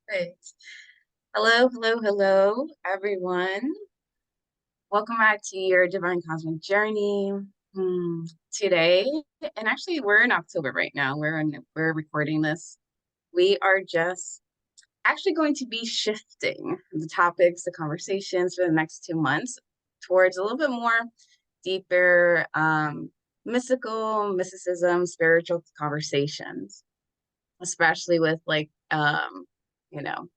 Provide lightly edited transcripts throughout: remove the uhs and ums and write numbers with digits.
Perfect. Hello, hello, hello, everyone. Welcome back to your Divine Cosmic Journey. Today, and actually, we're in October right now. We're recording this. We are just actually going to be shifting the topics, the conversations for the next 2 months towards a little bit more deeper, mysticism, spiritual conversations, especially with you know,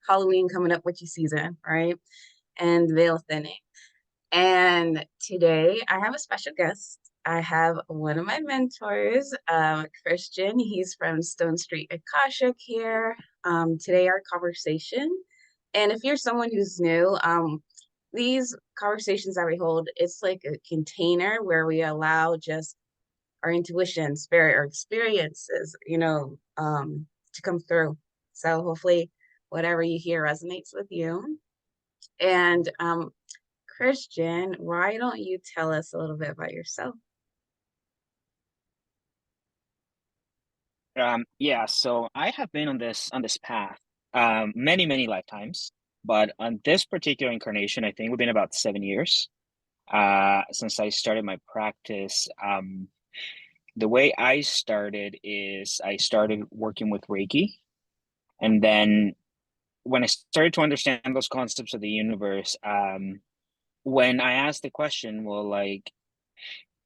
Halloween coming up, witchy season, right? And veil thinning. And today I have a special guest. I have one of my mentors, Christian. He's from Stone Street Akashic here. Today, our conversation. And if you're someone who's new, these conversations that we hold, it's like a container where we allow just our intuition, spirit, or experiences, to come through. So hopefully, whatever you hear resonates with you. And Christian, why don't you tell us a little bit about yourself? Yeah, so I have been on this path many lifetimes, but on this particular incarnation, I think we've been about 7 years since I started my practice. The way I started is I started working with Reiki, and then when I started to understand those concepts of the universe, when I asked the question, well, like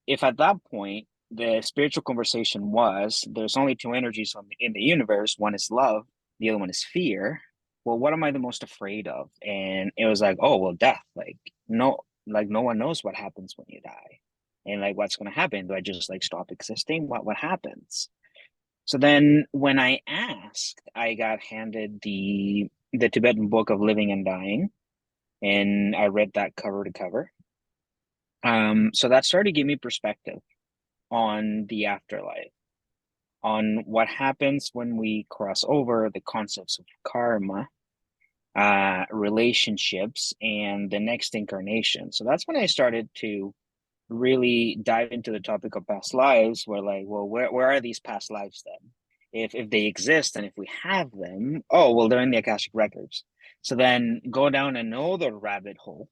if at that point the spiritual conversation was there's only two energies in the universe, one is love, the other one is fear. Well, what am I the most afraid of? And it was like, oh, well, death. No one knows what happens when you die. And like, what's going to happen? Do I just like stop existing? What happens? So then when I asked, I got handed the Tibetan book of living and dying, and I read that cover to cover. So that started to give me perspective on the afterlife, on what happens when we cross over, the concepts of karma, relationships, and the next incarnation. So that's when I started to really dive into the topic of past lives. Where like, well, where are these past lives then? If they exist and if we have them, oh well, they're in the Akashic records. So then go down another rabbit hole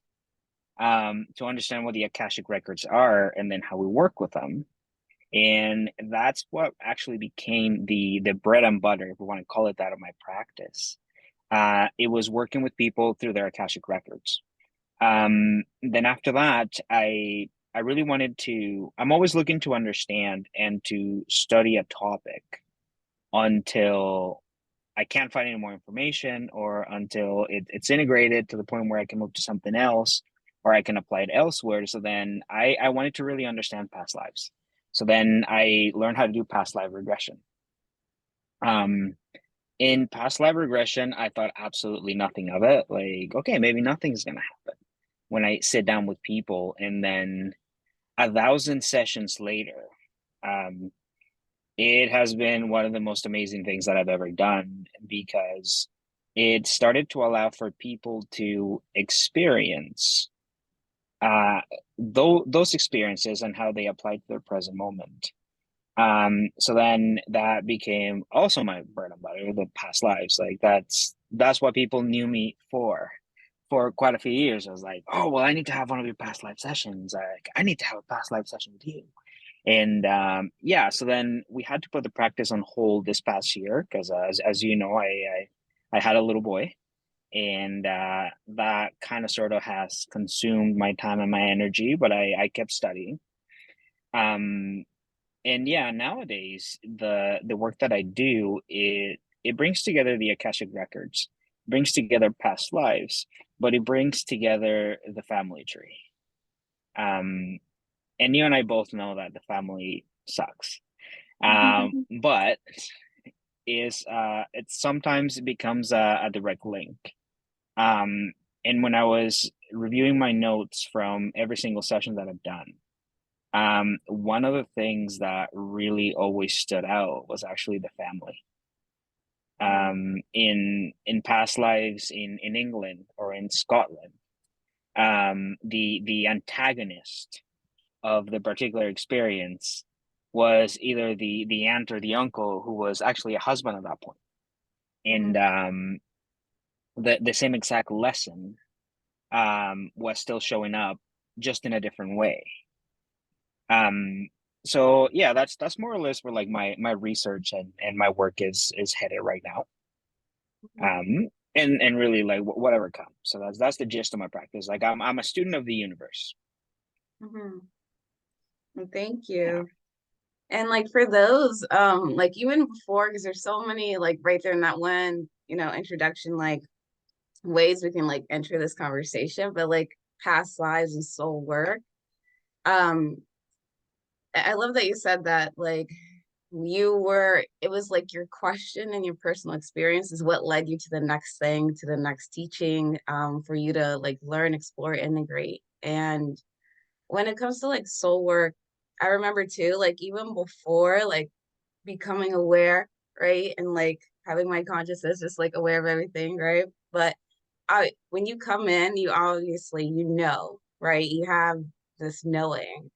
to understand what the Akashic records are and then how we work with them. And that's what actually became the bread and butter, if we want to call it that, of my practice. It was working with people through their Akashic records. Then after that, I really wanted to. I'm always looking to understand and to study a topic until I can't find any more information, or until it's integrated to the point where I can move to something else, or I can apply it elsewhere. So then I wanted to really understand past lives. So then I learned how to do past life regression. Um, in past life regression, I thought absolutely nothing of it. Like, okay, maybe nothing's gonna happen when I sit down with people, and then 1,000 sessions later, um, it has been one of the most amazing things that I've ever done, because it started to allow for people to experience those experiences and how they apply to their present moment. So then that became also my bread and butter, the past lives. Like that's what people knew me for quite a few years. I was like, oh well, I need to have one of your past life sessions. I need to have a past life session with you. And yeah, so then we had to put the practice on hold this past year because, as you know, I had a little boy, and that kind of sort of has consumed my time and my energy. But I kept studying. Um, and yeah, nowadays the work that I do, it brings together the Akashic records, brings together past lives, but it brings together the family tree. Um, and you and I both know that the family sucks. But is it sometimes becomes a direct link. Um, and when I was reviewing my notes from every single session that I've done, one of the things that really always stood out was actually the family. In past lives in England or in Scotland, the antagonist of the particular experience was either the aunt or the uncle, who was actually a husband at that point. and the same exact lesson was still showing up, just in a different way. So yeah, that's more or less where like my research and my work is headed right now. And really like whatever comes. So that's the gist of my practice. Like I'm a student of the universe. Mm-hmm. Thank Yeah. you. And like for those, like even before, because there's so many like right there in that one, introduction, like ways we can like enter this conversation, but like past lives and soul work. Um, I love that you said that like it was like your question and your personal experience is what led you to the next thing, to the next teaching, for you to like learn, explore, integrate. And when it comes to like soul work, I remember too, like even before like becoming aware, right? And like having my consciousness just like aware of everything, right? But when you come in, you obviously, right? You have this knowing.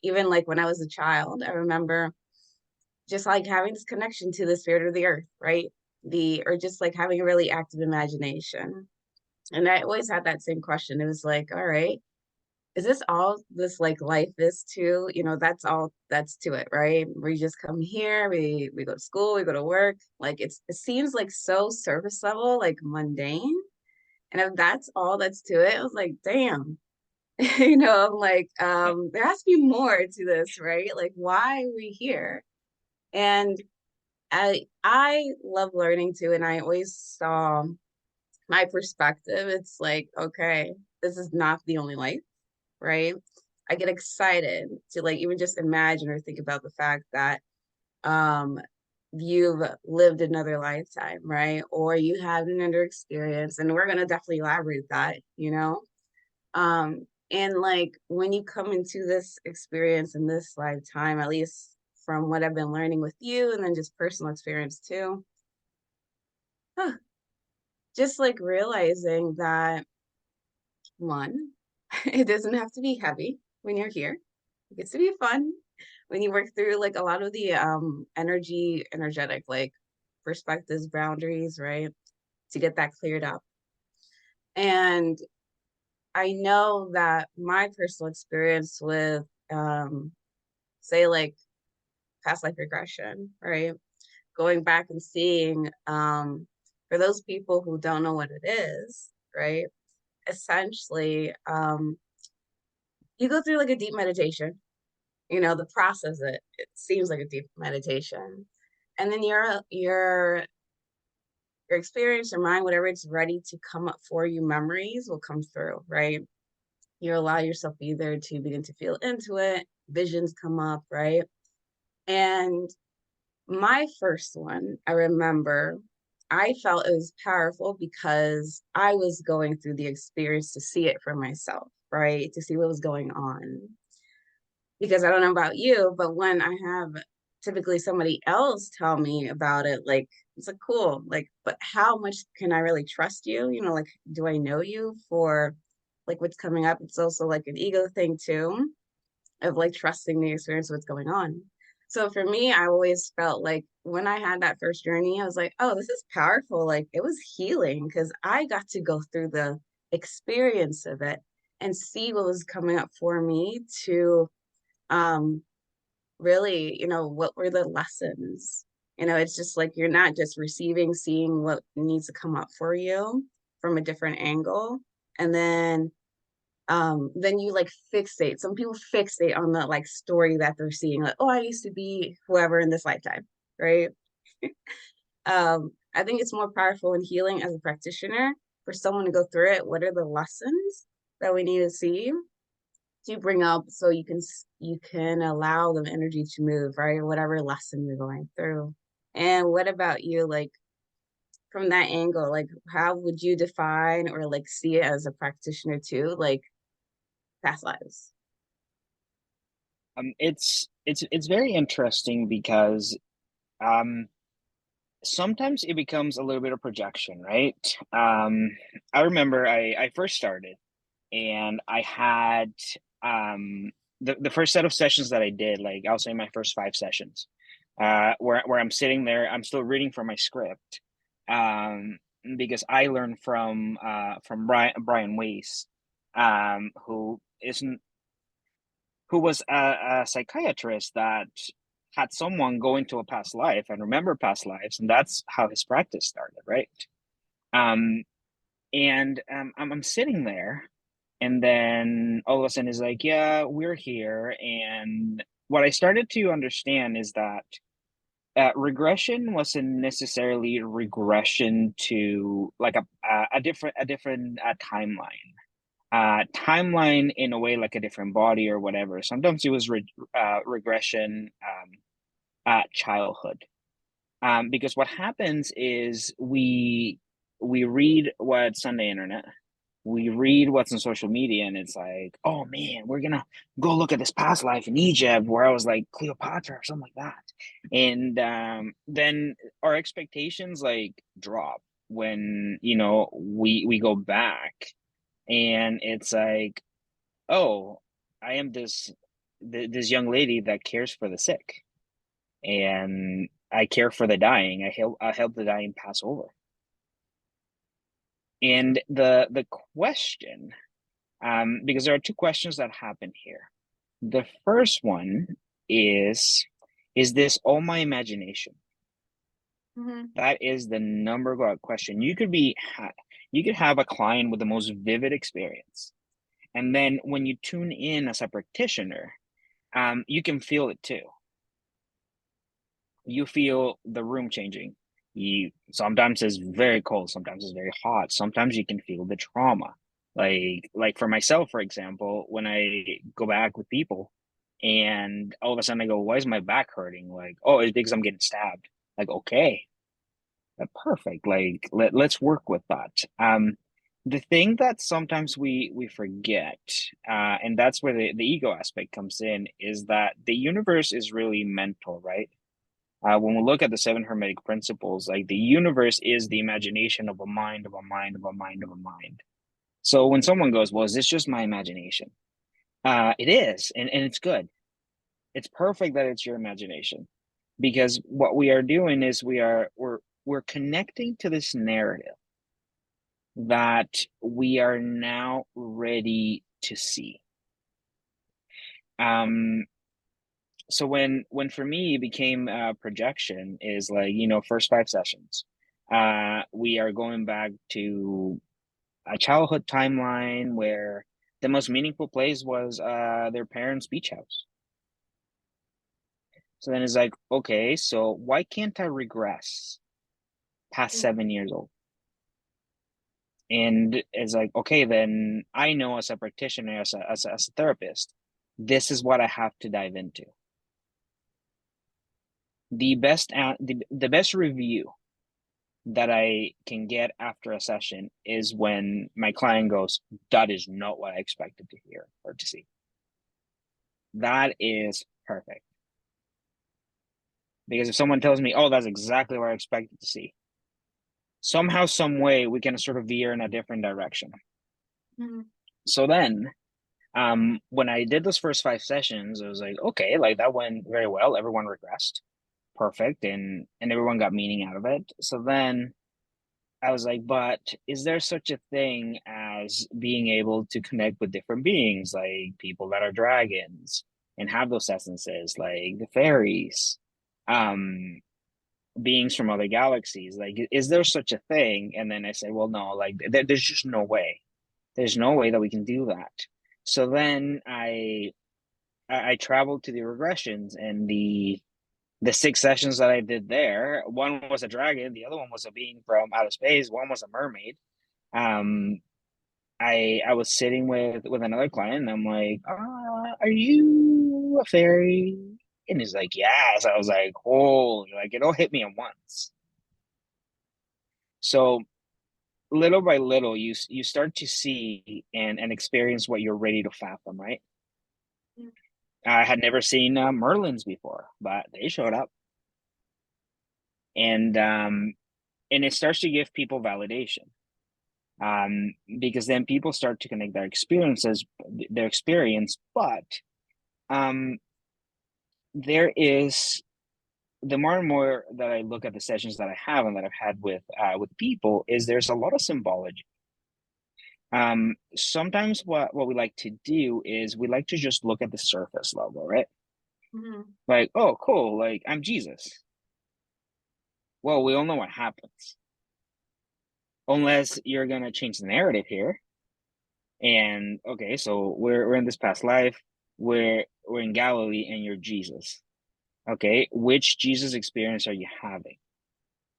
Even like when I was a child, I remember just like having this connection to the spirit of the earth, right? Or just like having a really active imagination. And I always had that same question. It was like, all right, is this all this like life is too? That's all that's to it, right? We just come here, we go to school, we go to work. Like it seems like so surface level, like mundane. And if that's all that's to it, I was like, damn. I'm like, there has to be more to this, right? Like, why are we here? And I love learning too, and I always saw my perspective. It's like, okay, this is not the only life, right? I get excited to like even just imagine or think about the fact that um you've lived another lifetime, right? Or you had another experience, and we're gonna definitely elaborate that. And like when you come into this experience in this lifetime, at least from what I've been learning with you and then just personal experience too, huh, just like realizing that one, it doesn't have to be heavy when you're here. It gets to be fun when you work through like a lot of the energetic like perspectives, boundaries, right? To get that cleared up. And I know that my personal experience with say like past life regression, right? Going back and seeing for those people who don't know what it is, right? Essentially, you go through like a deep meditation. The process it seems like a deep meditation. And then your experience, your mind, whatever it's ready to come up for you, memories will come through, right? You allow yourself either to begin to feel into it, visions come up, right? And my first one, I remember I felt it was powerful because I was going through the experience to see it for myself, right? To see what was going on. Because I don't know about you, but when I have typically somebody else tell me about it, like it's like cool, like, but how much can I really trust you? Like, do I know you for like what's coming up? It's also like an ego thing too, of like trusting the experience of what's going on. So for me, I always felt like when I had that first journey, I was like, oh, this is powerful. Like it was healing because I got to go through the experience of it and see what was coming up for me to um really, what were the lessons? It's just like you're not just receiving, seeing what needs to come up for you from a different angle. And then you like fixate. Some people fixate on the like story that they're seeing, like, oh, I used to be whoever in this lifetime, right? I think it's more powerful and healing as a practitioner for someone to go through it. What are the lessons that we need to see to bring up so you can allow the energy to move, right? Whatever lesson you're going through. And what about you? Like from that angle, like how would you define or like see it as a practitioner too, like past lives? It's very interesting because um sometimes it becomes a little bit of projection, right? I remember I first started and I had the first set of sessions that I did, like I'll say my first 5 sessions, where I'm sitting there, I'm still reading from my script. um, because I learned from Brian Weiss, who isn't who was a psychiatrist that had someone go into a past life and remember past lives, and that's how his practice started, right? Um, and I'm sitting there, and then all of a sudden it's like, yeah, we're here. And what I started to understand is that regression wasn't necessarily regression to like a different timeline. Timeline in a way like a different body or whatever. Sometimes it was regression at childhood. Because what happens is we read what's on the internet, we read what's on social media, and it's like, oh man, we're gonna go look at this past life in Egypt where I was like Cleopatra or something like that. And then our expectations like drop when we go back, and it's like, oh, I am this young lady that cares for the sick, and I care for the dying. I help the dying pass over. And the question, because there are two questions that happen here. The first one is this all my imagination? Mm-hmm. That is the number one question. You could have a client with the most vivid experience, and then when you tune in as a practitioner, you can feel it too. You feel the room changing. You sometimes it's very cold, sometimes it's very hot, sometimes you can feel the trauma. Like for myself, for example, when I go back with people and all of a sudden I go, why is my back hurting? Like, oh, it's because I'm getting stabbed. Like, okay, perfect. Like let's work with that. The thing that sometimes we forget, and that's where the ego aspect comes in, is that the universe is really mental, right? When we look at the seven hermetic principles, like the universe is the imagination of a mind, of a mind, of a mind, of a mind. So when someone goes, well, is this just my imagination? It is, and it's good. It's perfect that it's your imagination, because what we are doing is we're connecting to this narrative that we are now ready to see. Um, so when for me it became projection is like, first 5 sessions, we are going back to a childhood timeline where the most meaningful place was their parents' beach house. So then it's like, okay, so why can't I regress past 7 years old? And it's like, okay, then I know as a practitioner, as a therapist, this is what I have to dive into. The best review that I can get after a session is when my client goes, that is not what I expected to hear or to see. That is perfect. Because if someone tells me, oh, that's exactly what I expected to see, somehow, some way, we can sort of veer in a different direction. Mm-hmm. So then, when I did those first 5 sessions, I was like, okay, like that went very well. Everyone regressed. Perfect. And everyone got meaning out of it. So then I was like, but is there such a thing as being able to connect with different beings, like people that are dragons and have those essences, like the fairies, um, beings from other galaxies? Like, is there such a thing? And then I said, well, no, like there's just no way. There's no way that we can do that. So then I traveled to the regressions, and the 6 sessions that I did there, one was a dragon, the other one was a being from outer space, one was a mermaid. Um, I was sitting with another client, and I'm like, "Are you a fairy?" And he's like, "Yes." I was like, "Holy!" Like it all hit me at once. So little by little, you start to see and experience what you're ready to fathom, right? I had never seen Merlins before, but they showed up, and it starts to give people validation, because then people start to connect their experience, but um, there is the more and more that I look at the sessions that I have and that I've had with people, is there's a lot of symbology. Sometimes what we like to do is we like to just look at the surface level, right? Mm-hmm. Like, oh, cool, like I'm Jesus. Well, we all know what happens. Unless you're gonna change the narrative here. And okay, so we're in this past life, we're in Galilee and you're Jesus. Okay, which Jesus experience are you having?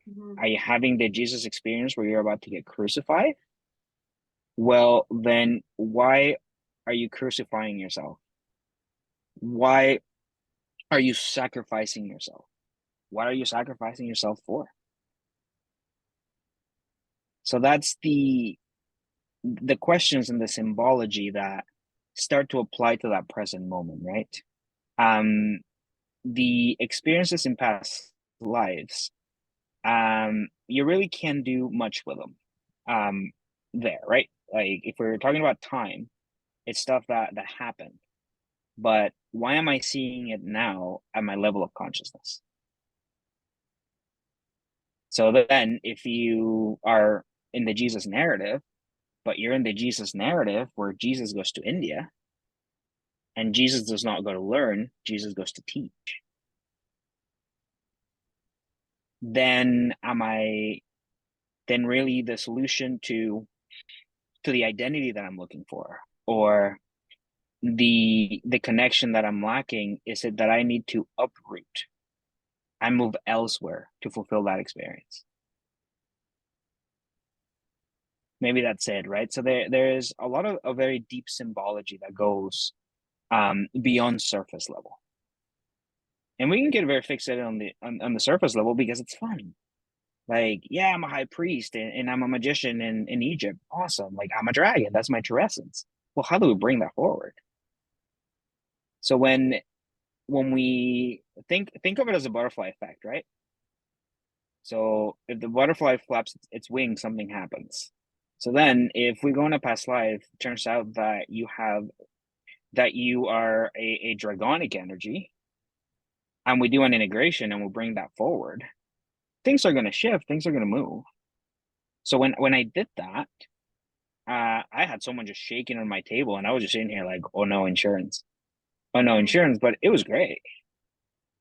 Mm-hmm. Are you having the Jesus experience where you're about to get crucified? Well, then why are you crucifying yourself? Why are you sacrificing yourself? What are you sacrificing yourself for? So that's the questions and the symbology that start to apply to that present moment, right? Um, the experiences in past lives, you really can't do much with them. There, right? Like if we're talking about time, it's stuff that happened. But why am I seeing it now at my level of consciousness? So then, if you are in the Jesus narrative, but you're in the Jesus narrative where Jesus goes to India, and Jesus does not go to learn, Jesus goes to teach, then am I then really the solution to the identity that I'm looking for? Or the connection that I'm lacking, is it that I need to uproot and move elsewhere to fulfill that experience? Maybe that's it, right? So there's a lot of a very deep symbology that goes beyond surface level. And we can get very fixated on the surface level because it's fun. Like, yeah, I'm a high priest and I'm a magician in Egypt. Awesome. Like I'm a dragon. That's my true essence. Well, how do we bring that forward? So when we think of it as a butterfly effect, right? So if the butterfly flaps its wings, something happens. So then if we go in a past life, it turns out that you are a dragonic energy, and we do an integration and we'll bring that forward, things are going to shift, things are going to move. So when I did that, I had someone just shaking on my table, and I was just sitting here like, oh no, insurance, oh no, Mm-hmm. insurance. But it was great.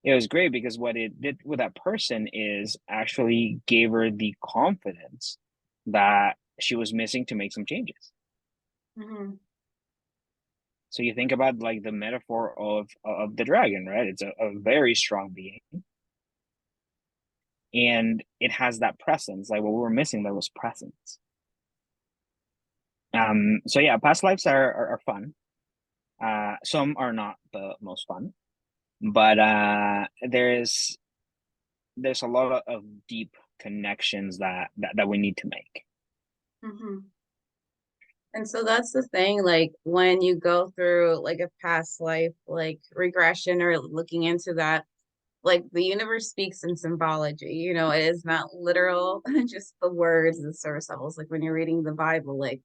It was great because what it did with that person is actually gave her the confidence that she was missing to make some changes. Mm-hmm. So you think about like the metaphor of the dragon, right? It's a very strong being, and it has that presence. Like what we were missing, there was presence. So yeah, past lives are fun. Some are not the most fun, but there's a lot of deep connections that we need to make. Mm-hmm. And so that's the thing, like when you go through like a past life, like regression or looking into that, like the universe speaks in symbology, it is not literal, just the words, the surface levels. Like when you're reading the Bible, like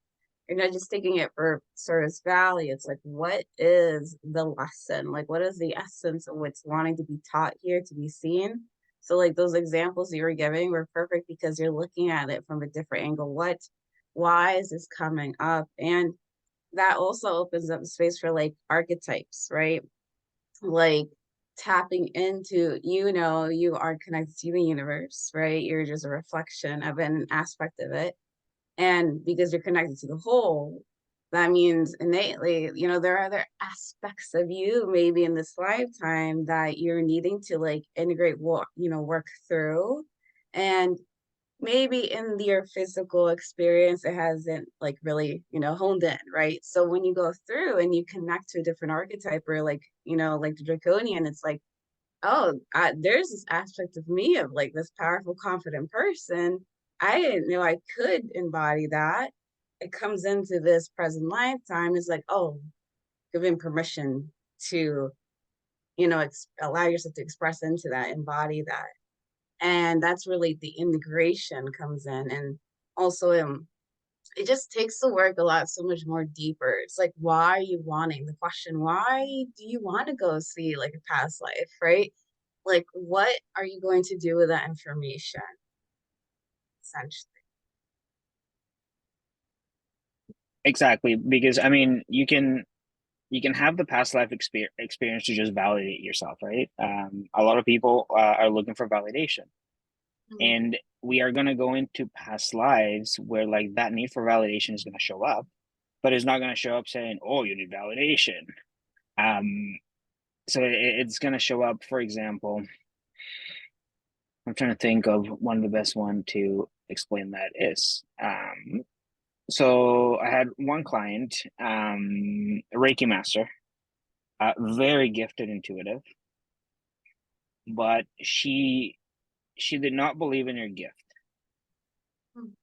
you're not just taking it for surface value. It's like, what is the lesson? Like, what is the essence of what's wanting to be taught here to be seen? So, like those examples you were giving were perfect because you're looking at it from a different angle. Why is this coming up? And that also opens up space for like archetypes, right? Like tapping into, you are connected to the universe, right? You're just a reflection of an aspect of it. And because you're connected to the whole, that means innately, there are other aspects of you maybe in this lifetime that you're needing to like integrate, work through. And maybe in your physical experience it hasn't like really honed in, right? So when you go through and you connect to a different archetype or like like the draconian, it's like, oh, there's this aspect of me of like this powerful confident person. I didn't know I could embody that. It comes into this present lifetime. It's like, oh, giving permission to allow yourself to express into that, embody that. And that's really the integration comes in. And also it just takes the work a lot so much more deeper. It's like, why are you wanting the question, why do you want to go see like a past life, right? like what are you going to do with that information, essentially? Exactly, because I mean, you can have the past life experience to just validate yourself, right? A lot of people are looking for validation, Mhm. and we are going to go into past lives where like that need for validation is going to show up, but it's not going to show up saying, "Oh, you need validation." Um, so it's going to show up. For example, I'm trying to think of one of the best one to explain that is. So I had one client, a Reiki master, very gifted intuitive, but she did not believe in her gift. Mhm.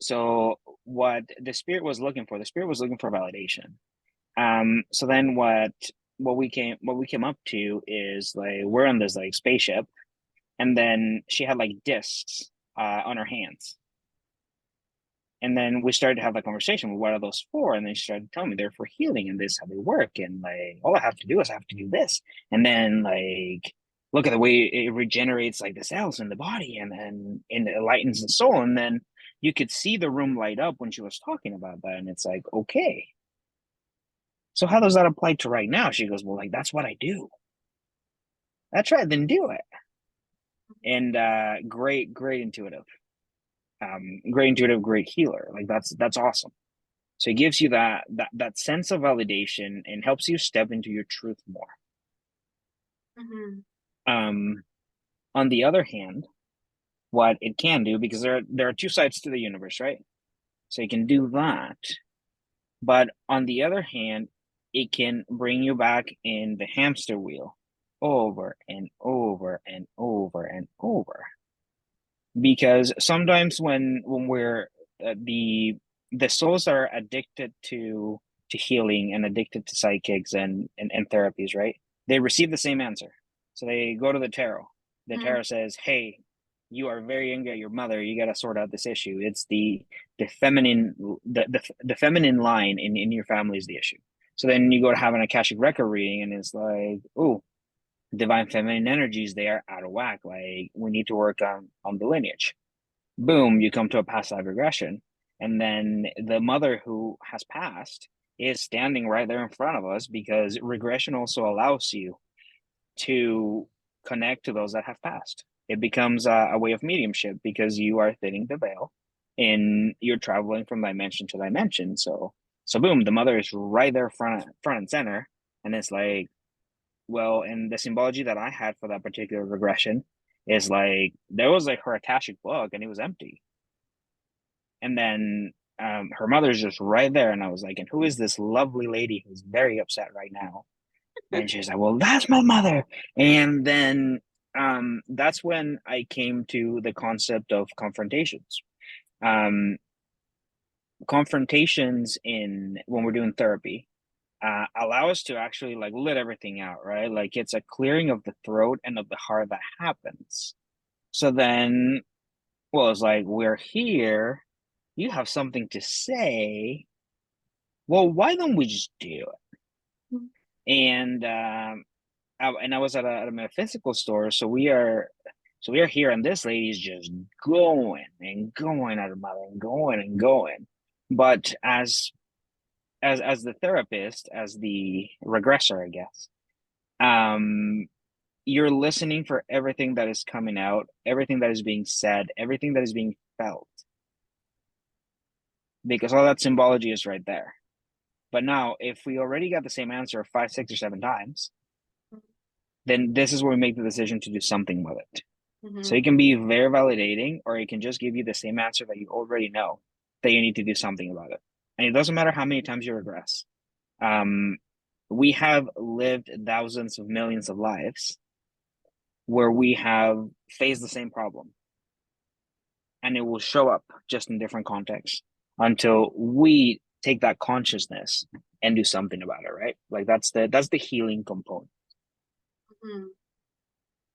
So what the spirit was looking for, the spirit was looking for validation. So then what we came up to is like we're on this like spaceship, and then she had like discs on her hands. And then we started to have that conversation. Well, what are those for? And then she started telling me they're for healing and this is how they work. And like, all I have to do is I have to do this. And then like, look at the way it regenerates like the cells in the body and it lightens the soul. And then you could see the room light up when she was talking about that. And it's like, okay, so how does that apply to right now? She goes, well, like, that's what I do. That's right. Then do it. And great intuitive, great intuitive, great healer. Like that's awesome. So it gives you that sense of validation and helps you step into your truth more. Mhm. Um, on the other hand, what it can do, because there are two sides to the universe, right? So it can do that, but on the other hand, it can bring you back in the hamster wheel over and over and over and over. Because sometimes when we're the souls are addicted to healing and addicted to psychics and therapies, right? They receive the same answer. So they go to the tarot. The Mhm. tarot says, hey, you are very angry at your mother, you got to sort out this issue. It's the feminine the feminine line in your family is the issue. So then you go to have an Akashic record reading and it's like, oh, divine feminine energies, they are out of whack, like we need to work on the lineage. Boom, you come to a past life regression, and then the mother who has passed is standing right there in front of us, because regression also allows you to connect to those that have passed. It becomes a way of mediumship because you are thinning the veil and you're traveling from dimension to dimension. So boom, the mother is right there front and center, and it's like, well, and the symbology that I had for that particular regression is like there was like her Akashic book and it was empty. And then her mother's just right there. And I was like, and who is this lovely lady who's very upset right now? And she's like, well, that's my mother. And then that's when I came to the concept of confrontations. Um, confrontations in when we're doing therapy allow us to actually like let everything out, right? Like it's a clearing of the throat and of the heart that happens. So then, well, it's like, we're here. You have something to say. Well, why don't we just do it? And I was at a metaphysical store, so we are here, and this lady's just going and going at her mother and going and going. But as the therapist, as the regressor, I guess, um, you're listening for everything that is coming out, everything that is being said, everything that is being felt, because all that symbology is right there. But now, if we already got the same answer 5, 6, or 7 times, then this is where we make the decision to do something with it. So Mhm. it can be very validating, or it can just give you the same answer that you already know that you need to do something about it. And it doesn't matter how many times you regress. Um, we have lived thousands of millions of lives where we have faced the same problem, and it will show up just in different contexts until we take that consciousness and do something about it, right? Like that's the healing component. Mhm.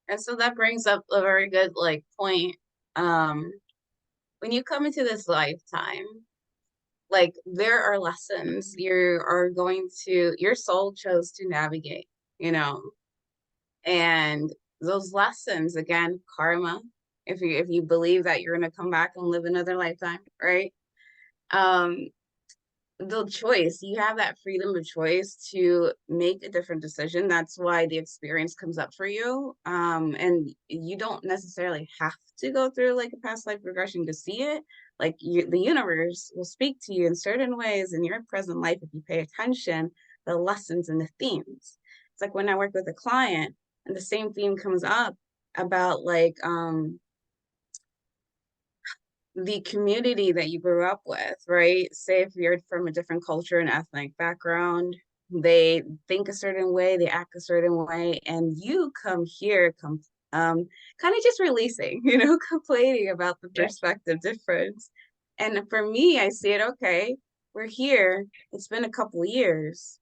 And so that brings up a very good like point. Um, when you come into this lifetime, like there are lessons you are going to your soul chose to navigate, you know. And those lessons, again, karma, if you believe that you're going to come back and live another lifetime, right? Um, the choice, you have that freedom of choice to make a different decision. That's why the experience comes up for you. And you don't necessarily have to go through like a past life regression to see it. Like the universe will speak to you in certain ways in your present life if you pay attention, the lessons and the themes. It's like when I work with a client and the same theme comes up about like the community that you grew up with, right? Say if you're from a different culture and ethnic background, they think a certain way, they act a certain way, and you come here, kind of just releasing, complaining about the Yeah. perspective difference. And for me, I see it, okay, we're here, it's been a couple years,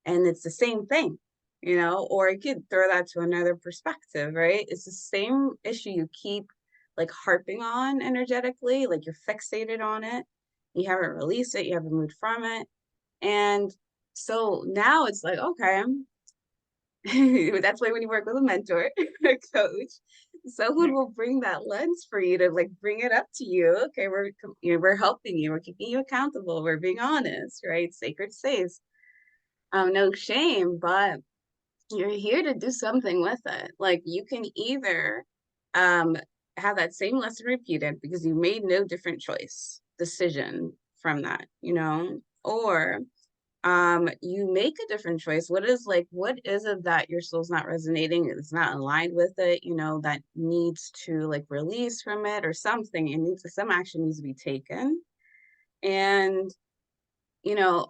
and it's the same thing, or you could throw that to another perspective, right? It's the same issue you keep like harping on energetically, like you're fixated on it, you haven't released it, you haven't moved from it. And so now it's like, okay, that's why when you work with a mentor, a coach, someone Yeah. will bring that lens for you to like bring it up to you. Okay, we're helping you, we're keeping you accountable, we're being honest, right? Sacred space. No shame, but you're here to do something with it. Like you can either um have that same lesson repeated because you made no different decision from that, or you make a different choice. What is it that your soul's not resonating, it's not aligned with it, that needs to like release from it or something. Some action needs to be taken. And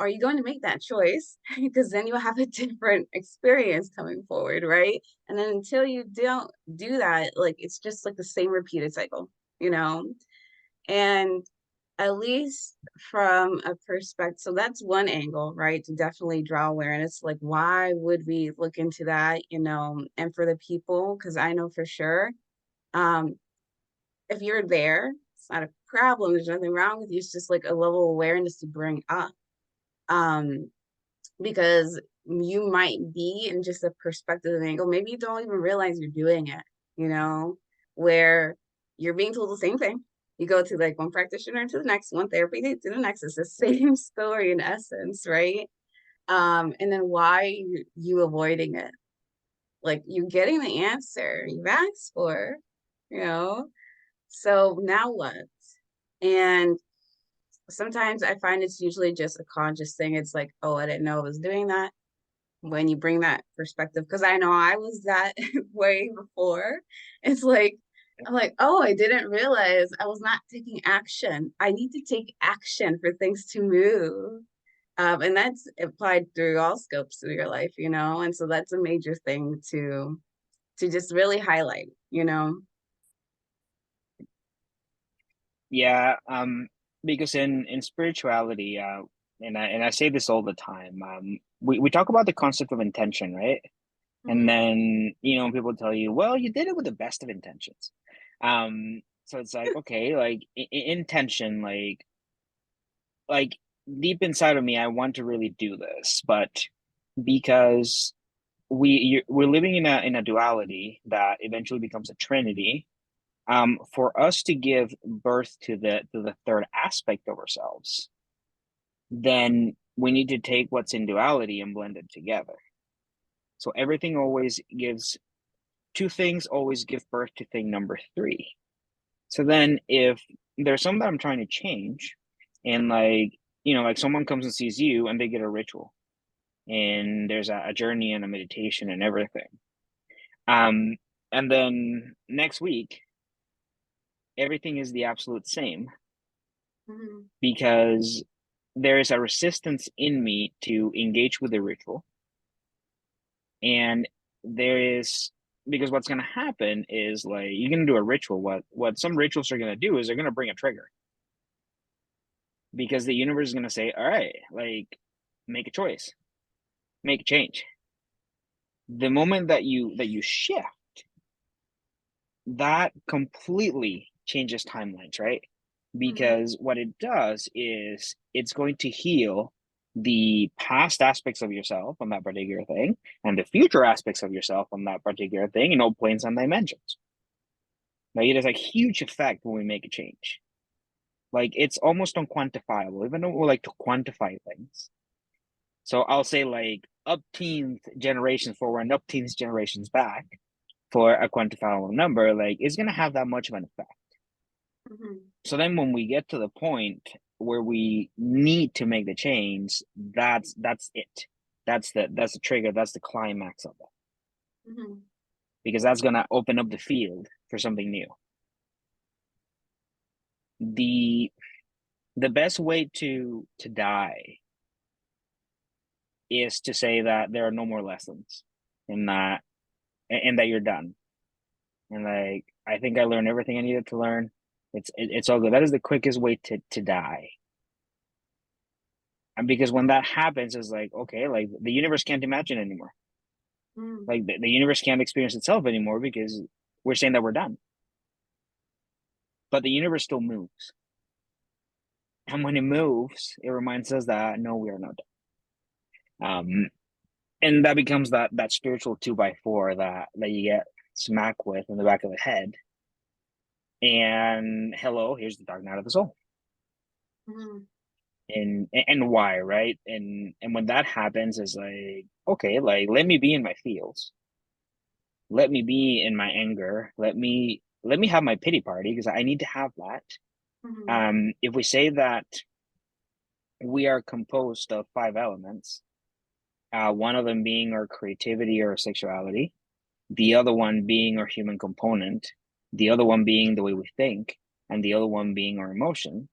are you going to make that choice? Because then you'll have a different experience coming forward, right? And then until you don't do that, like it's just like the same repeated cycle, you know? And at least from a perspective, so that's one angle, right? To definitely draw awareness, like why would we look into that, and for the people, because I know for sure, um, if you're there, it's not a problem. There's nothing wrong with you. It's just like a level of awareness to bring up. Um, because you might be in just a perspective angle. Maybe you don't even realize you're doing it, where you're being told the same thing. You go to like one practitioner to the next, one therapy to the next. It's the same story in essence, right? And then why you avoiding it? Like you're getting the answer you've asked for, you know? So now what? And sometimes I find it's usually just a conscious thing. It's like, oh, I didn't know I was doing that. When you bring that perspective, because I know I was that way before. It's like I'm like, oh, I didn't realize I was not taking action. I need to take action for things to move. And that's applied through all scopes of your life, and so that's a major thing to just really highlight, Yeah, because in spirituality, and I say this all the time, we talk about the concept of intention, right? And Mhm. then, people tell you, well, you did it with the best of intentions. So it's like, okay, like intention, like deep inside of me, I want to really do this, but because we're living in a duality that eventually becomes a trinity, for us to give birth to the third aspect of ourselves, then we need to take what's in duality and blend it together. So everything always gives two things always give birth to thing number three. So then if there's something that I'm trying to change, and like someone comes and sees you and they get a ritual, and there's a journey and a meditation and everything. Um, and then next week, everything is the absolute same Mhm. because there is a resistance in me to engage with the ritual. And there is, because what's going to happen is like you're going to do a ritual. What some rituals are going to do is they're going to bring a trigger because the universe is going to say, all right, like make a choice, make a change. The moment that you shift, that completely changes timelines, right? Mhm. Because what it does is it's going to heal the past aspects of yourself on that particular thing and the future aspects of yourself on that particular thing in all planes and dimensions. Like, it is a huge effect when we make a change. Like, it's almost unquantifiable, even though we like to quantify things. So I'll say like upteenth generations forward and upteenth generations back for a quantifiable number, like it's gonna have that much of an effect. Mm-hmm. So then when we get to the point where we need to make the change, that's it. That's the trigger, that's the climax of it. Mm-hmm. Because that's gonna open up the field for something new. The best way to die is to say that there are no more lessons and that you're done. And like, I think I learned everything I needed to learn. It's all good. That is the quickest way to die. And because when that happens, it's like, okay, like the universe can't imagine anymore. Mm-hmm. Like the universe can't experience itself anymore because we're saying that we're done. But the universe still moves. And when it moves, it reminds us that no, we are not done. And that becomes that spiritual 2x4 that you get smacked with in the back of the head. And hello, here's the dark night of the soul. Mm-hmm. And why, right? And when that happens, is like, okay, like let me be in my feels. Let me be in my anger. Let me have my pity party because I need to have that. Mm-hmm. If we say that we are composed of 5 elements, one of them being our creativity or sexuality, the other one being our human component, the other one being the way we think, and the other one being our emotion.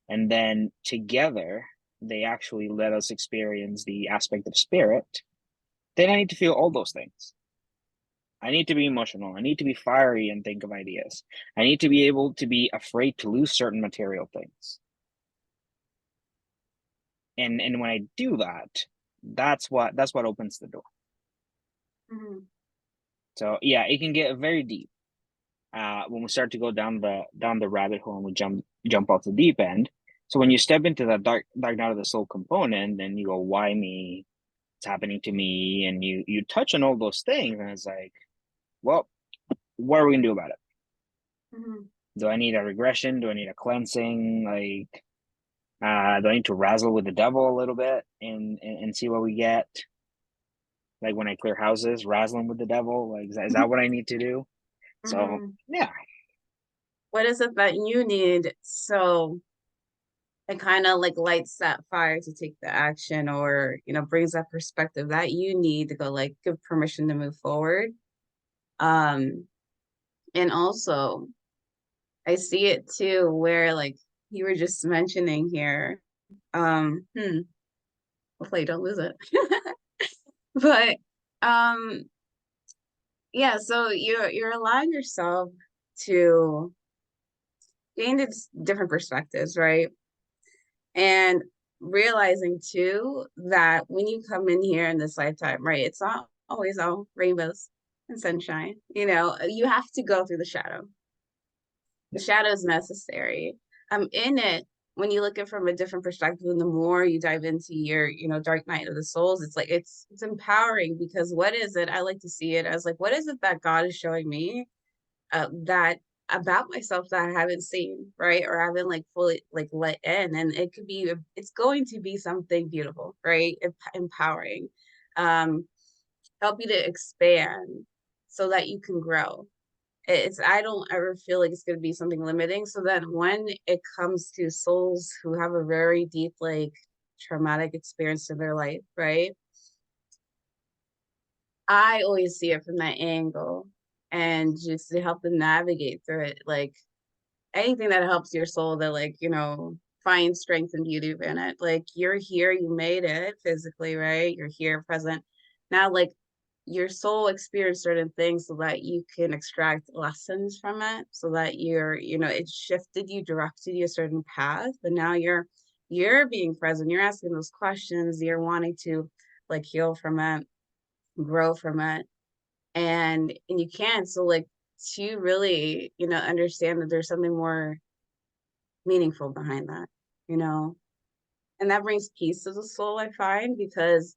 And then together, they actually let us experience the aspect of spirit. Then I need to feel all those things. I need to be emotional. I need to be fiery and think of ideas. I need to be able to be afraid to lose certain material things. And when I do that, that's what opens the door. Mm-hmm. So yeah, it can get very deep. When we start to go down the rabbit hole and we jump off the deep end. So when you step into that dark night of the soul component, then you go, why me? It's happening to me, and you touch on all those things, and it's like, well, what are we gonna do about it? Mm-hmm. Do I need a regression? Do I need a cleansing? Like, do I need to razzle with the devil a little bit and see what we get? Like when I clear houses, razzling with the devil. Like, is that what I need to do? So Mm-hmm. yeah. What is it that you need so it kind of like lights that fire to take the action, or brings that perspective that you need to go, like, give permission to move forward? um and also I see it too where, like, you were just mentioning here, um hmm, hopefully I don't lose it. But um yeah, so you're allowing yourself to gain these different perspectives, right? And realizing too that when you come in here in this lifetime, right, it's not always all rainbows and sunshine. You have to go through the shadow. The shadow is necessary. In it, when you look at it from a different perspective, and the more you dive into your, dark night of the souls, it's like it's empowering, because what is it? I like to see it as like, what is it that God is showing me that about myself that I haven't seen, right? Or I haven't like fully like let in. And it's going to be something beautiful, right? Empowering, um, help you to expand so that you can grow. I don't ever feel like it's going to be something limiting. So then when it comes to souls who have a very deep, like, traumatic experience in their life, right? I always see it from that angle, and just to help them navigate through it. Like, anything that helps your soul to, like, find strength and beauty in it. Like, you're here, you made it physically, right? You're here present. Now, like, your soul experienced certain things so that you can extract lessons from it, so that it shifted you, directed you a certain path. But now you're being present, you're asking those questions, you're wanting to, like, heal from it, grow from it. And you can. So, like, to really, understand that there's something more meaningful behind that, you know? And that brings peace to the soul, I find, because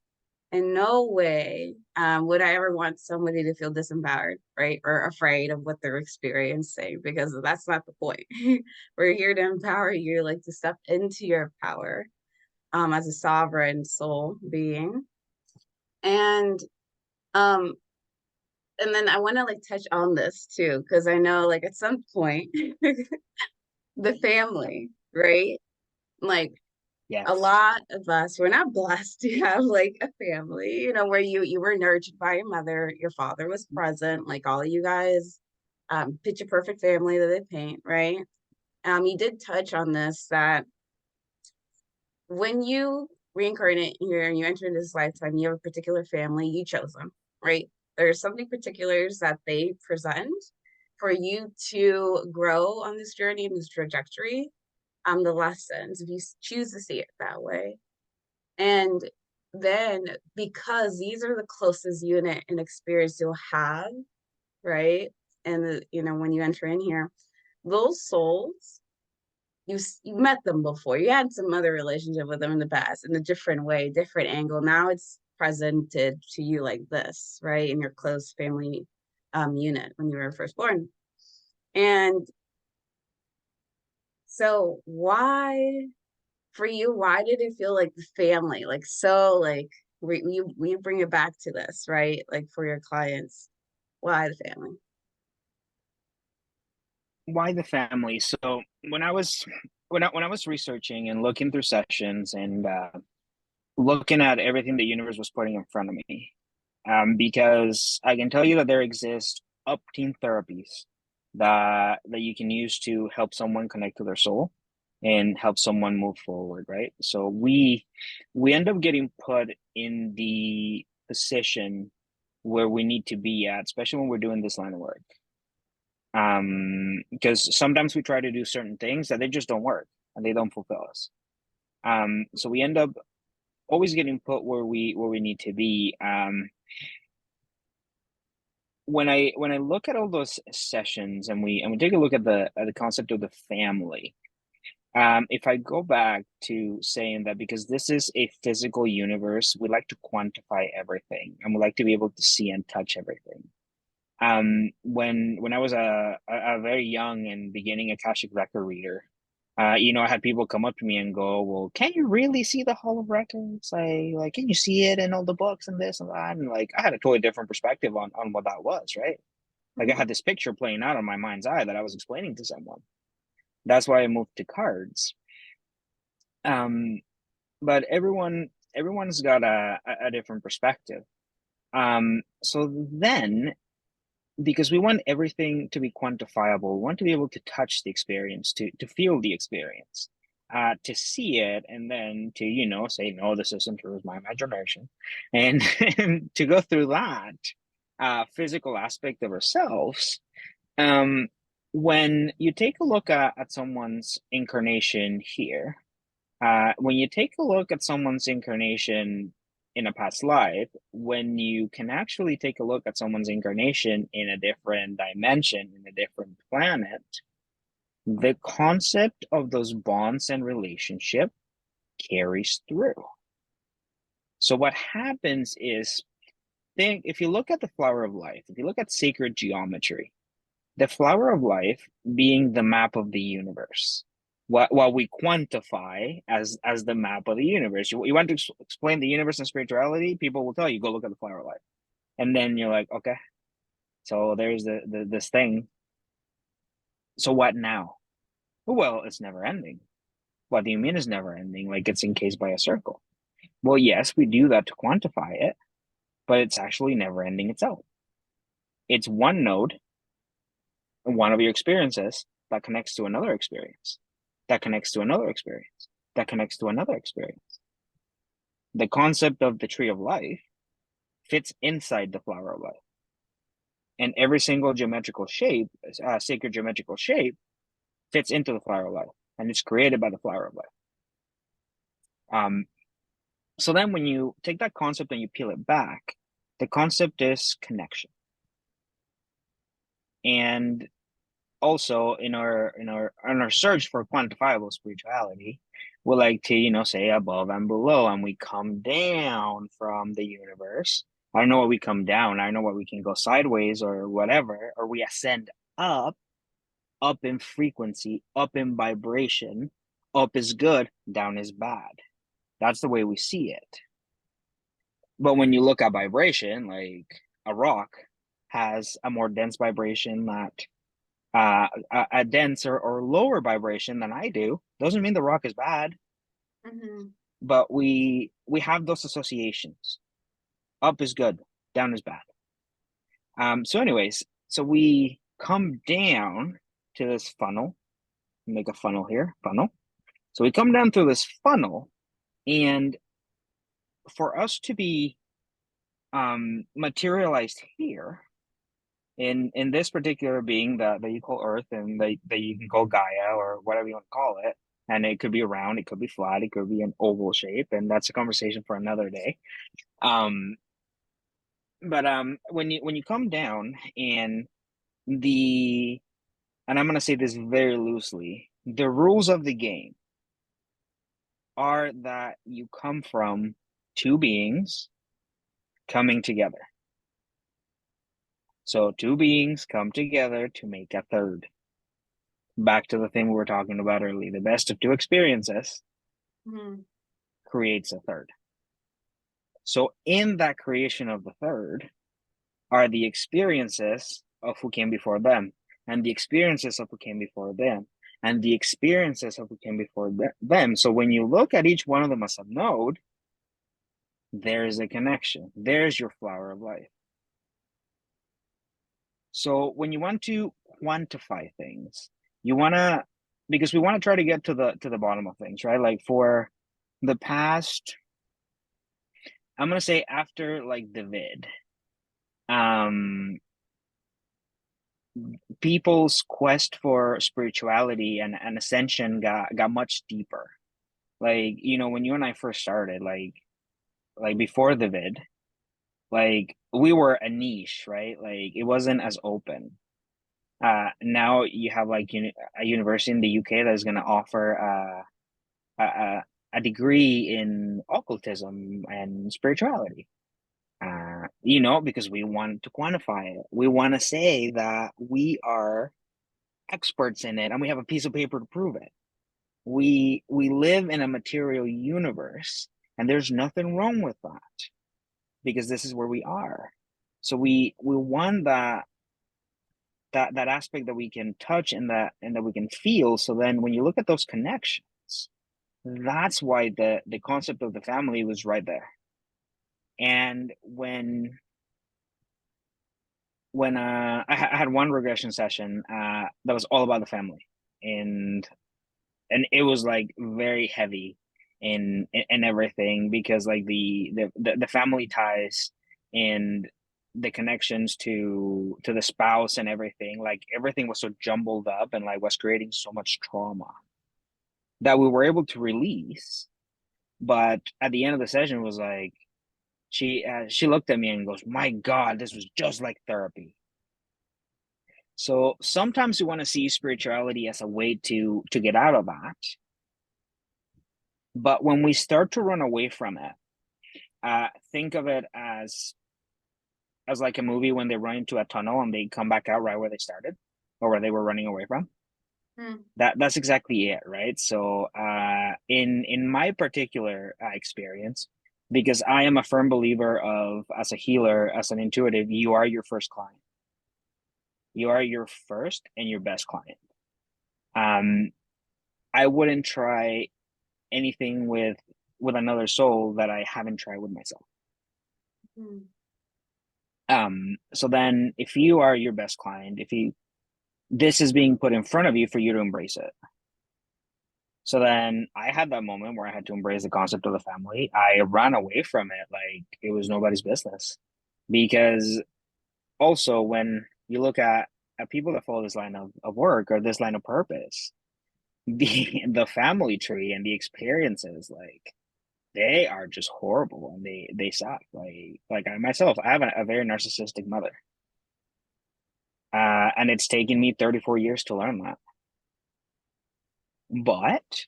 in no way would I ever want somebody to feel disempowered, right? Or afraid of what they're experiencing, because that's not the point. We're here to empower you, like to step into your power as a sovereign soul being. And um, and then I want to like touch on this too, because I know like at some point the family, right? Like a Yes. lot of us, we're not blessed to have like a family, where you were nurtured by your mother, your father was present, like all of you guys, picture perfect family that they paint, right? You did touch on this that when you reincarnate here and you enter into this lifetime, you have a particular family, you chose them, right? There's something particulars that they present for you to grow on this journey and this trajectory, the lessons, if you choose to see it that way. And then because these are the closest unit and experience you'll have, right? And when you enter in here, those souls, you met them before. You had some other relationship with them in the past in a different way, different angle. Now it's presented to you like this, right? In your close family unit when you were first born. And so why for you, why did it feel like the family, like so like we bring it back to this, right? Like for your clients, why the family? Why the family? So when I was researching and looking through sessions and looking at everything the universe was putting in front of me, because I can tell you that there exist up-team therapies that you can use to help someone connect to their soul and help someone move forward, right? So we end up getting put in the position where we need to be at, especially when we're doing this line of work. Because sometimes we try to do certain things that they just don't work and they don't fulfill us. So we end up always getting put where we need to be. When I look at all those sessions and we take a look at the concept of the family, if I go back to saying that because this is a physical universe, we like to quantify everything and we like to be able to see and touch everything. When I was a very young and beginning Akashic Record reader, I had people come up to me and go, "Well, can you really see the Hall of Records? Like, can you see it in all the books and this and that?" And like, I had a totally different perspective on what that was, right? Like, I Mhm. had this picture playing out in my mind's eye that I was explaining to someone. That's why I moved to cards. Um, but everyone's got a different perspective. So then because we want everything to be quantifiable. We want to be able to touch the experience, to feel the experience, to see it, and then to say no, this isn't true. It's my imagination, and, and to go through that physical aspect of ourselves. Um, when you take a look at someone's incarnation here, when you take a look at someone's incarnation in a past life, when you can actually take a look at someone's incarnation in a different dimension, in a different planet, the concept of those bonds and relationship carries through. So what happens is, think if you look at the flower of life, if you look at sacred geometry, the flower of life being the map of the universe, what we quantify as the map of the universe. You want to explain the universe and spirituality, people will tell you, go look at the flower of life. And then you're like, okay, so there's this thing. So what now? Well, it's never ending. What do you mean it's never ending? Like it's encased by a circle. Well, yes, we do that to quantify it, but it's actually never ending itself. It's one node, one of your experiences that connects to another experience, that connects to another experience, that connects to another experience. The concept of the tree of life fits inside the flower of life. And every single geometrical shape, sacred geometrical shape, fits into the flower of life. And it's created by the flower of life. So then when you take that concept and you peel it back, the concept is connection. And also in our search for quantifiable spirituality, we like to, say above and below, and we come down from the universe. I don't know what we come down. I don't know what we can go sideways or whatever, or we ascend up, up in frequency, up in vibration. Up is good, down is bad. That's the way we see it. But when you look at vibration, like a rock has a more dense vibration that a denser or lower vibration than I do, doesn't mean the rock is bad, Mm-hmm. but we have those associations. Up is good, down is bad. So anyways, so we come down to this funnel, make a funnel here, funnel. So we come down through this funnel, and for us to be materialized here in this particular being that you call Earth, and that you can call Gaia or whatever you want to call it, and it could be round, it could be flat, it could be an oval shape, and that's a conversation for another day. But when you come down, the and I'm going to say this very loosely, the rules of the game are that you come from two beings coming together. So two beings come together to make a third. Back to the thing we were talking about earlier, the best of two experiences Mm-hmm. creates a third. So in that creation of the third are the experiences of who came before them, and the experiences of who came before them, and the experiences of who came before them. So when you look at each one of them as a node, there is a connection. There's your flower of life. So when you want to quantify things, you want to, because we want to try to get to the bottom of things, right? Like for the past, I'm gonna say after like the vid, people's quest for spirituality and ascension got much deeper. Like, when you and I first started, like before the vid, like we were a niche, right? Like it wasn't as open. Now you have like a university in the UK that is going to offer a degree in occultism and spirituality. Because we want to quantify it. We want to say that we are experts in it, and we have a piece of paper to prove it. We live in a material universe, and there's nothing wrong with that, because this is where we are. So we want that aspect that we can touch, and that we can feel. So then when you look at those connections, that's why the concept of the family was right there. And when I had one regression session that was all about the family, and it was like very heavy in everything, because like the family ties and the connections to the spouse and everything, like everything was so jumbled up and like was creating so much trauma that we were able to release. But at the end of the session was like, she looked at me and goes, "My God, this was just like therapy." So sometimes we want to see spirituality as a way to get out of that. But when we start to run away from it, think of it as like a movie when they run into a tunnel and they come back out right where they started, or where they were running away from. Mm. That's exactly it, right? So in my particular experience, because I am a firm believer of, as a healer, as an intuitive, you are your first client. You are your first and your best client. I wouldn't try anything with another soul that I haven't tried with myself. Mm. So then if you are your best client, this is being put in front of you for you to embrace it. So then I had that moment where I had to embrace the concept of the family. I ran away from it like it was nobody's business. Because also when you look at people that follow this line of work or this line of purpose, the family tree and the experiences, like they are just horrible, and they suck. Like I myself, I have a very narcissistic mother. And it's taken me 34 years to learn that. But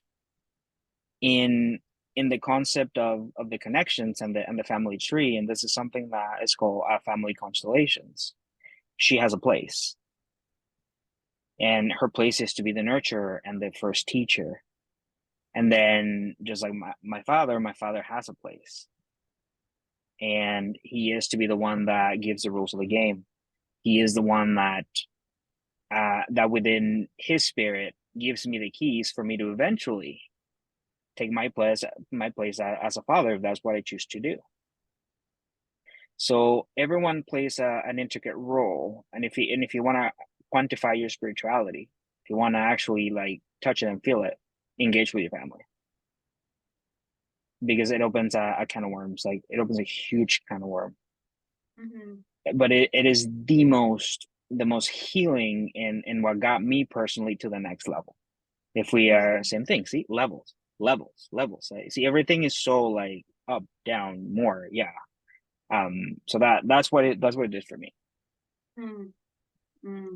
in the concept of the connections and the family tree, and this is something that is called family constellations, she has a place. And her place is to be the nurturer and the first teacher. And then just like my father has a place. And he is to be the one that gives the rules of the game. He is the one that that within his spirit gives me the keys for me to eventually take my place as a father if that's what I choose to do. So everyone plays an intricate role, and if you want to quantify your spirituality, if you want to actually like touch it and feel it, engage with your family, because it opens a can of worms. Like it opens a huge can of worm. But it is the most healing in what got me personally to the next level. If we are same thing, see levels. See, everything is so like up, down, more, yeah. So that's what it did for me. Mm-hmm.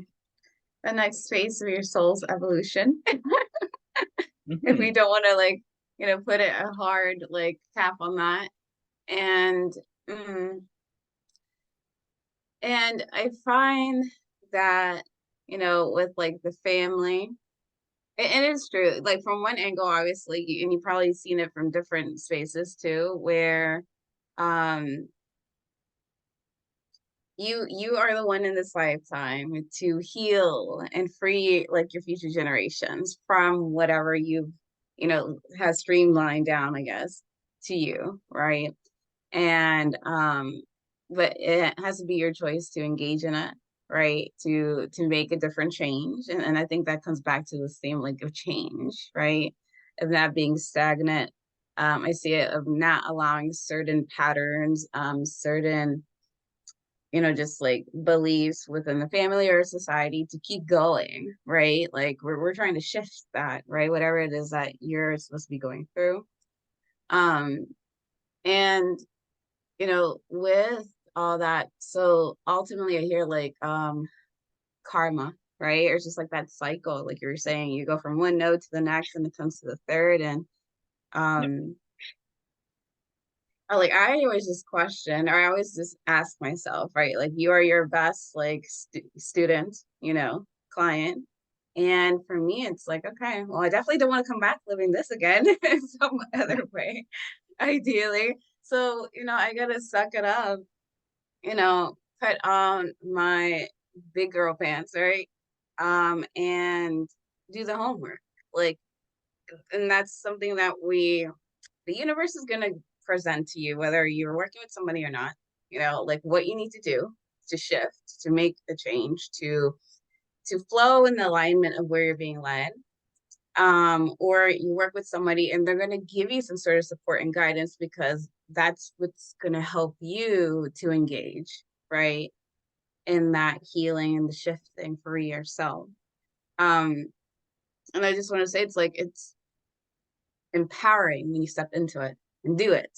The next phase of your soul's evolution. If we Mm-hmm. don't want to like, put it a hard like cap on that. And and I find that, with like the family, and it's true, like from one angle, obviously, and you've probably seen it from different spaces too, where um you are the one in this lifetime to heal and free like your future generations from whatever you've has streamlined down, I guess, to you, right? And but it has to be your choice to engage in it, right? To make a different change. And I think that comes back to the same like of change, right? Of not being stagnant. I see it of not allowing certain patterns, certain just like beliefs within the family or society to keep going, right? Like we're trying to shift that, right? Whatever it is that you're supposed to be going through. Um, and with all that, so ultimately I hear like karma, right? Or it's just like that cycle, like you were saying, you go from one node to the next and it comes to the third. And Yep. um like I always just question, or I always just ask myself, right? Like you are your best like student, client. And for me, it's like, okay, well, I definitely don't want to come back living this again in some other way, ideally. So, I gotta suck it up, put on my big girl pants, right? And do the homework. Like, and that's something that the universe is going to present to you, whether you're working with somebody or not, like what you need to do to shift, to make a change, to flow in the alignment of where you're being led. Or you work with somebody and they're going to give you some sort of support and guidance because that's what's going to help you to engage, right? In that healing and the shifting for yourself. Um, and I just want to say it's empowering when you step into it and do it.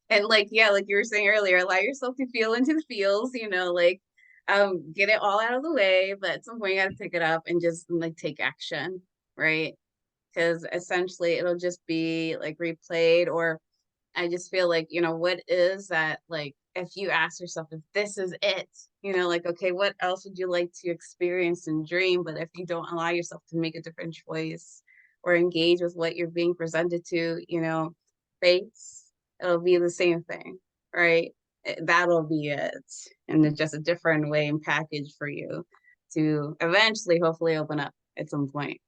And like, yeah, like you were saying earlier, allow yourself to feel into the feels, like get it all out of the way, but at some point you gotta pick it up and just like take action, right? Because essentially it'll just be like replayed. Or I just feel like, what is that, like if you ask yourself if this is it, like okay, what else would you like to experience and dream? But if you don't allow yourself to make a different choice or engage with what you're being presented to, face, it'll be the same thing, right? That'll be it. And it's just a different way and package for you to eventually hopefully open up at some point.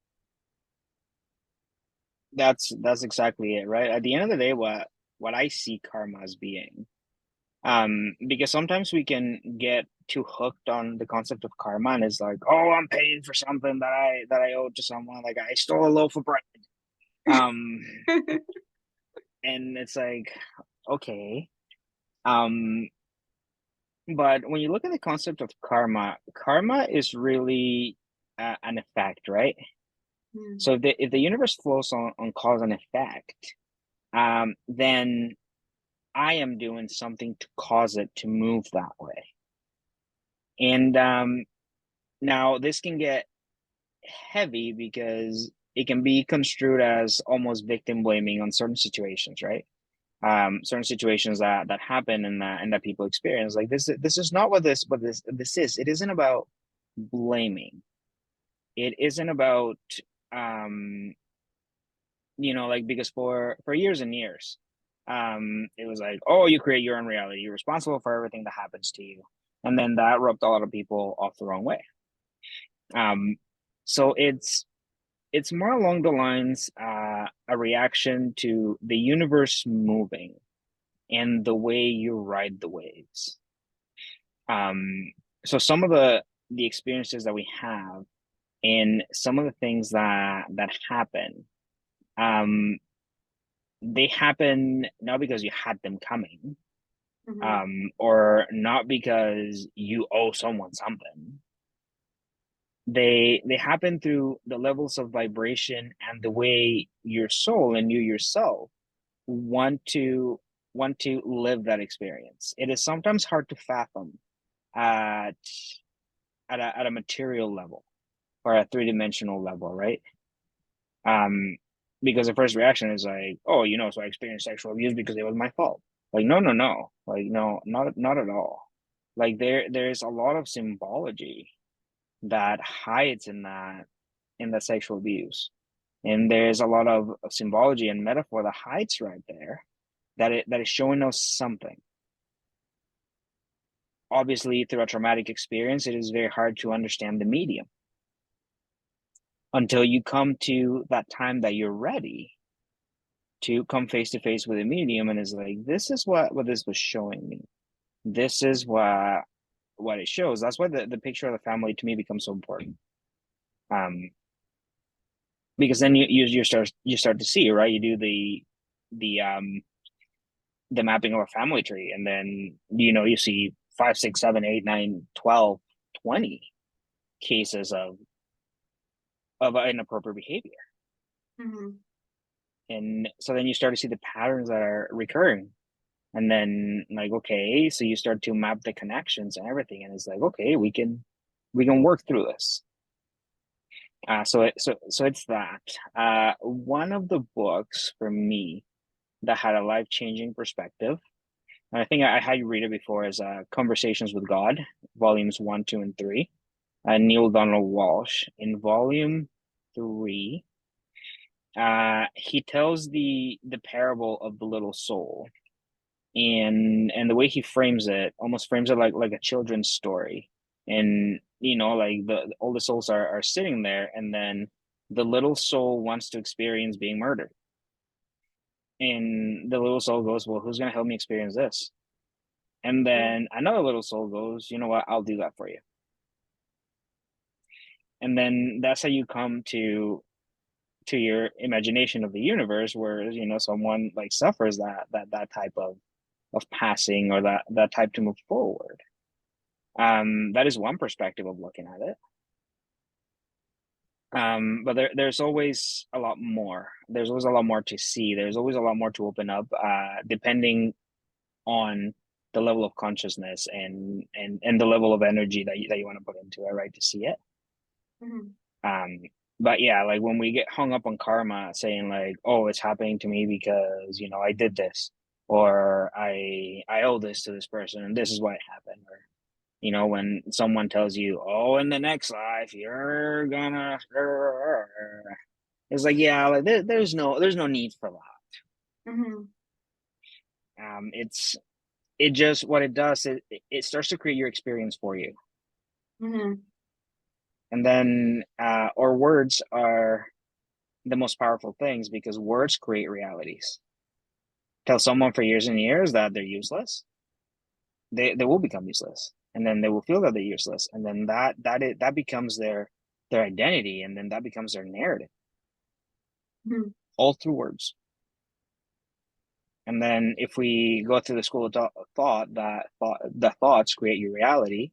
That's exactly it, right? At the end of the day, what I see karma as being, because sometimes we can get too hooked on the concept of karma, and it's like, oh, I'm paying for something that I owe to someone, like I stole a loaf of bread. Um, and it's like, okay. Um, but when you look at the concept of karma, karma is really an effect, right? Mm. So if the universe flows on cause and effect, then I am doing something to cause it to move that way. And Now, this can get heavy because it can be construed as almost victim blaming on certain situations, right? Certain situations that happen and that people experience. Like this is not what this is. It isn't about blaming. It isn't about um like, because for years and years, it was like, oh, you create your own reality, you're responsible for everything that happens to you, and then that rubbed a lot of people off the wrong way. So it's more along the lines, a reaction to the universe moving and the way you ride the waves. um so some of the experiences that we have and some of the things that happen, um they happen not because you had them coming, Mm-hmm. or not because you owe someone something. They happen through the levels of vibration and the way your soul and you yourself want to live that experience. It is sometimes hard to fathom at at a material level or a three-dimensional level, right? um because the first reaction is like, oh, so I experienced sexual abuse because it was my fault. Like, no, no, no, like, no, not at all. Like, there's a lot of symbology that hides in that sexual abuse, and there's a lot of symbology and metaphor that hides right there, that is showing us something. Obviously, through a traumatic experience, it is very hard to understand the medium until you come to that time that you're ready to come face to face with a medium, and is like, this is what this was showing me. This is what it shows. That's why the picture of the family to me becomes so important. um because then you start to see, right? You do the mapping of a family tree, and then you see 5, 6, 7, 8, 9, 12, 20 cases of inappropriate behavior. Mm-hmm. And so then you start to see the patterns that are recurring. And then, like, okay, so you start to map the connections and everything, and it's like, okay, we can work through this. So it's that. One of the books for me that had a life-changing perspective, and I think I had you read it before, is Conversations with God, volumes 1, 2, and 3. Neil Donald Walsh. In volume 3, he tells the parable of the little soul, and the way he frames it, almost frames it like a children's story. And like, all the souls are sitting there, and then the little soul wants to experience being murdered, and the little soul goes, well, who's going to help me experience this? And then another little soul goes, you know what, I'll do that for you. And then that's how you come to your imagination of the universe, where someone like suffers that type of passing, or that type to move forward. That is one perspective of looking at it. But there's always a lot more. There's always a lot more to see. There's always a lot more to open up, depending on the level of consciousness and the level of energy that you want to put into it, right, to see it. Mm-hmm. But yeah, like, when we get hung up on karma, saying like, oh, it's happening to me because I did this, or I owe this to this person, and this is why it happened. Or when someone tells you, oh, in the next life you're gonna, it's like, yeah, like, there's no need for that. Mm-hmm. It just, what it does, it starts to create your experience for you. Mm-hmm. And then our words are the most powerful things, because words create realities. Tell someone for years and years that they're useless, they will become useless, and then they will feel that they're useless, and then that becomes their identity, and then that becomes their narrative, Mm-hmm. all through words. And then, if we go through the school of thought, the thoughts create your reality,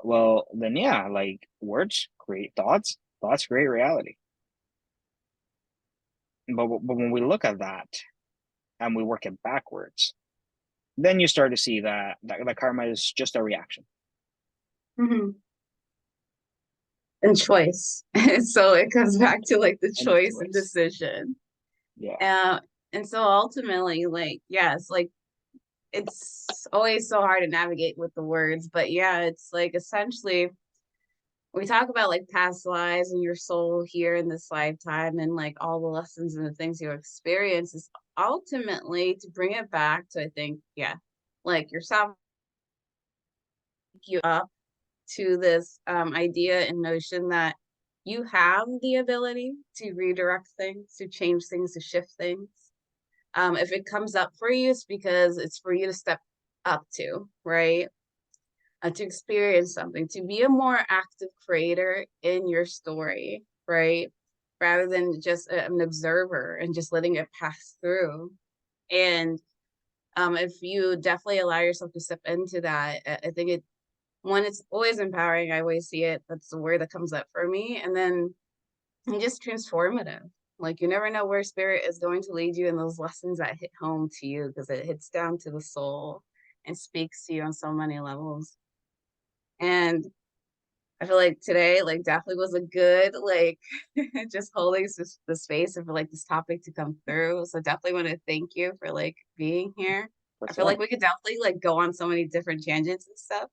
well, then yeah, like, words create thoughts create reality. But when we look at that and we work it backwards, then you start to see that karma is just a reaction. Mm-hmm. and choice. So it comes back to like the And choice and choice. decision. Yeah. Uh, and so ultimately, like, yes, like it's always so hard to navigate with the words, but yeah, it's like essentially we talk about like past lives and your soul here in this lifetime and like all the lessons and the things you experience is ultimately to bring it back to, I think, yeah, like yourself, you up to this idea and notion that you have the ability to redirect things, to change things, to shift things. If it comes up for you, it's because it's for you to step up to, right? To experience something, to be a more active creator in your story, right? Rather than just an observer and just letting it pass through. And if you definitely allow yourself to step into that, I think it, one, it's always empowering. I always see it. That's the word that comes up for me. And then just transformative. Like you never know where spirit is going to lead you and those lessons that hit home to you because it hits down to the soul and speaks to you on so many levels. And I feel like today, like, definitely was a good, like, just holding the space and for like this topic to come through. So definitely want to thank you for like being here. For I feel like sure. we could definitely like go on so many different tangents and stuff.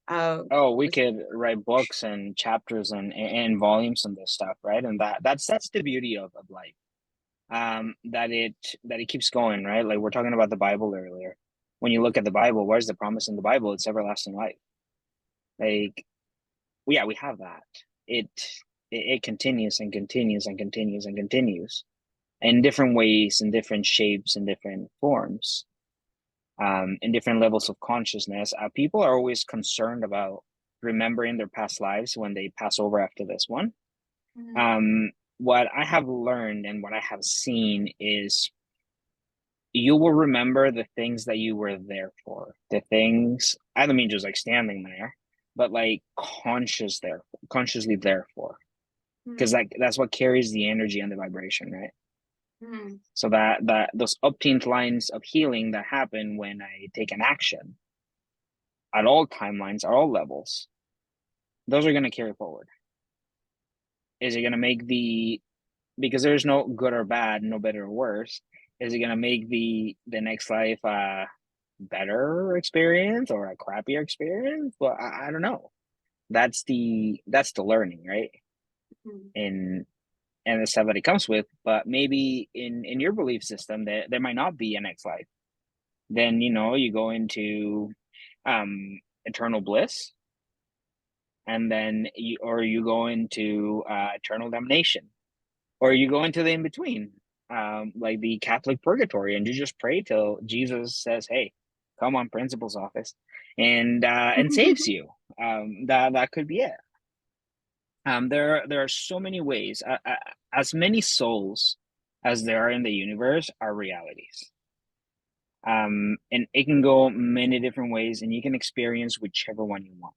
Oh, we Which, could write books and chapters and volumes on this stuff, right? And that's the beauty of life. That it keeps going, right? Like we're talking about the Bible earlier. When you look at the Bible, where's the promise in the Bible? It's everlasting life. Like, yeah, we have that. It it continues and continues and continues and continues in different ways, in different shapes, in different forms, in different levels of consciousness. People are always concerned about remembering their past lives when they pass over after this one. mm, Um, what I have learned and what I have seen is you will remember the things that you were there for. The things, I don't mean just like standing there, but like consciously there for. Because mm, like that's what carries the energy and the vibration, right? mm, So that those upteenth lines of healing that happen when I take an action at all timelines, at all levels, those are gonna carry forward. Is it gonna make the, because there's no good or bad, no better or worse. Is it gonna make the next life a better experience or a crappier experience? Well, I don't know. That's the learning, right? mm, In and the stuff that it comes with. But maybe in your belief system there might not be a next life. Then you go into eternal bliss, and then you go into eternal damnation, or you go into the in between, like the Catholic purgatory, and you just pray till Jesus says, "Hey, come on, principal's office," and saves you. That could be it. There are so many ways. As many souls as there are in the universe are realities. And it can go many different ways, and you can experience whichever one you want.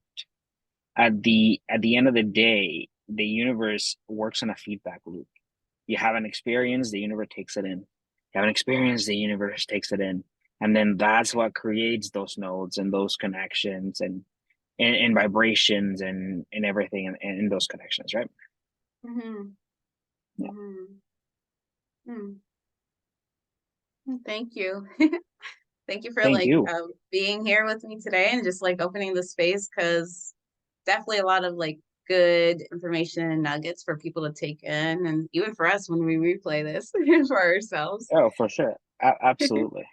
At the end of the day, the universe works on a feedback loop. You have an experience, the universe takes it in. You have an experience, the universe takes it in. And then that's what creates those nodes and those connections and vibrations and everything in those connections, right? mm, Yeah. mm, mm. Thank you. Thank you for Thank like you. being here with me today and just like opening the space because definitely a lot of like good information and nuggets for people to take in and even for us when we replay this for ourselves. Oh, for sure. Absolutely.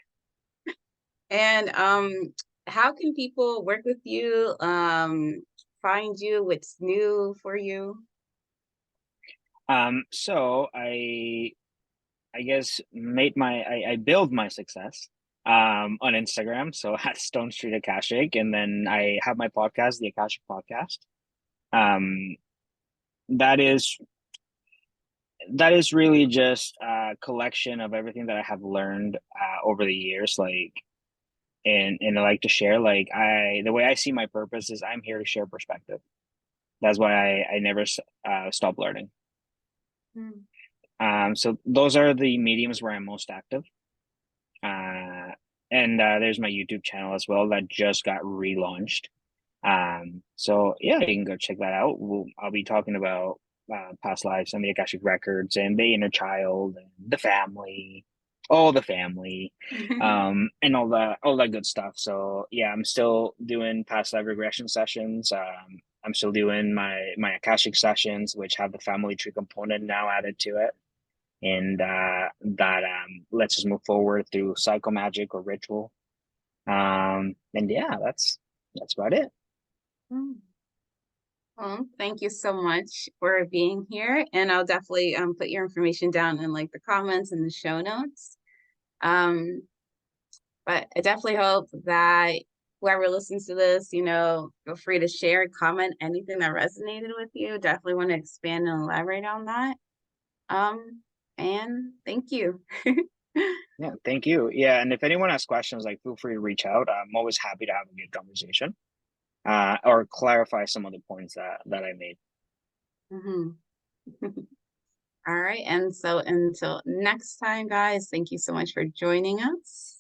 And how can people work with you, find you, what's new for you? So I guess I build my success on Instagram. So at Stone Street Akashic, and then I have my podcast, the Akashic Podcast. Um, that is that is really just a collection of everything that I have learned over the years, like and I like to share. Like the way I see my purpose is I'm here to share perspective. That's why I never stop learning. Mm, So those are the mediums where I'm most active. Uh, and there's my YouTube channel as well that just got relaunched. So yeah, you can go check that out. I'll be talking about past lives and the Akashic records and the inner child and the family, all the family, and all that good stuff. So yeah, I'm still doing past life regression sessions. I'm still doing my Akashic sessions, which have the family tree component now added to it, and that lets us move forward through psychomagic or ritual. And yeah, that's about it. Mm. Well, thank you so much for being here, and I'll definitely put your information down in like the comments and the show notes. Um, but I definitely hope that whoever listens to this, you know, feel free to share, comment anything that resonated with you. Definitely want to expand and elaborate on that. And thank you. Yeah, thank you. Yeah, and if anyone has questions, like feel free to reach out. I'm always happy to have a good conversation, or clarify some of the points that I made. Mhm. All right. And so until next time, guys, thank you so much for joining us.